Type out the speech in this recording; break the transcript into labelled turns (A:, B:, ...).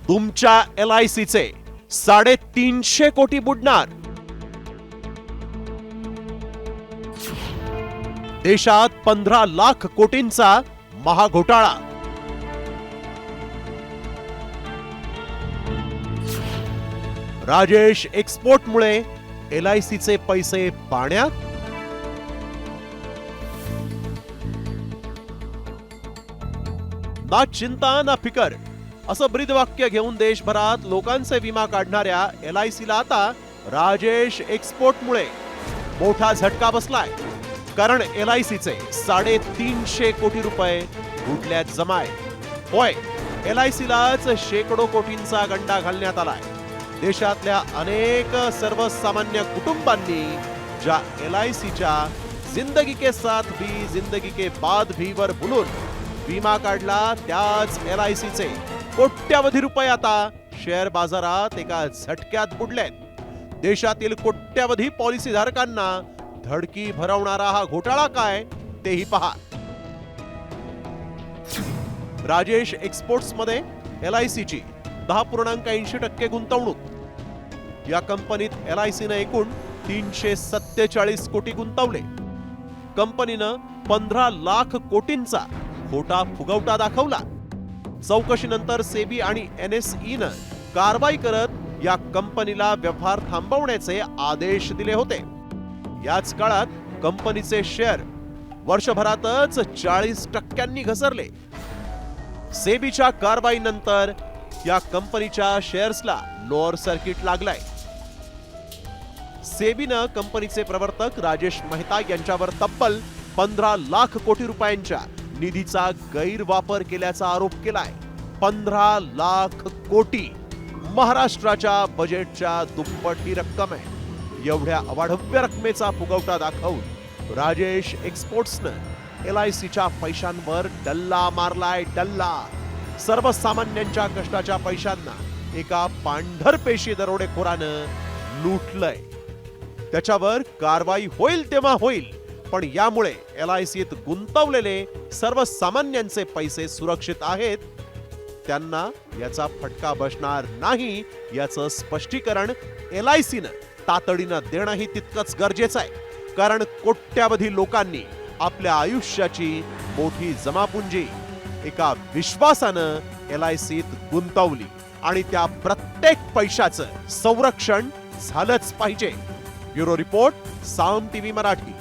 A: तुमच्या LICचे 350 कोटी बुडणार। देशात 15 लाख कोटींचा महाघोटाळा। राजेश एक्सपोर्टमुळे LICचे पैसे पाण्यात। ना चिंता ना फिकर असं ब्रीदवाक्य घेऊन देशभरात लोकांचे विमा काढणाऱ्या LICला आता राजेश एक्सपोर्टमुळे मोठा झटका बसलाय। कारण LICचे 350 कोटी रुपये बुडल्यात जमाय। होय, LICलाच शेकडो कोटींचा गंडा घालण्यात आलाय। देशातल्या अनेक सर्वसामान्य कुटुंबांनी ज्या LICच्या जिंदगी के साथ भी जिंदगी के बाद भी वर बोलून विमा काढला, त्याच LICचे कोट्यावधी रुपये आता शेअर बाजारात एका झटक्यात बुडलेत। देशातील कोट्यावधी पॉलिसी धारकांना धडकी भरवणारा हा घोटाळा काय तेही पहा। राजेश एक्सपोर्ट्स मध्ये LICची 10.80% गुंतवणूक। या कंपनीत LICने एकूण 347 कोटी गुंतवले। कंपनीनं 15 लाख कोटींचा खोटा फुगवटा दाखवला। चौकशीनंतर सेबी आणि NSEनं कारवाई करत या कंपनीला व्यवहार थांबवण्याचे आदेश दिले होते। याच काळात कंपनीचे शेअर वर्षभरातच 40% घसरले। सेबीच्या कारवाईनंतर या कंपनीच्या शेअर्सला लोअर सर्किट लागलाय। सेबीनं कंपनीचे प्रवर्तक राजेश मेहता यांच्यावर तब्बल 15 लाख कोटी रुपयांच्या निधीचा गैरवापर केल्याचा आरोप केलाय। 15 लाख कोटी महाराष्ट्राच्या बजेटच्या दुप्पट ही रक्कम आहे। एवढ्या अवाढव्य रकमेचा फुगवटा दाखवून राजेश एक्सपोर्ट्सनं LICच्या पैशांवर डल्ला मारलाय, डल्ला। सर्वसामान्यांच्या कष्टाच्या पैशांना एका पांढरपेशी दरोडेखोरानं लुटलंय। त्याच्यावर कारवाई होईल तेव्हा होईल, पण यामुळे LICत गुंतवलेले सर्वसामान्यांचे पैसे सुरक्षित आहेत, त्यांना याचा फटका बसणार नाही याचं स्पष्टीकरण LICनं तातडीनं देणंही तितकंच गरजेचं आहे। कारण कोट्यावधी लोकांनी आपल्या आयुष्याची मोठी जमापुंजी एका विश्वासानं LICत गुंतवली आणि त्या प्रत्येक पैशाचं संरक्षण झालंच पाहिजे। ब्युरो रिपोर्ट, साम TV मराठी।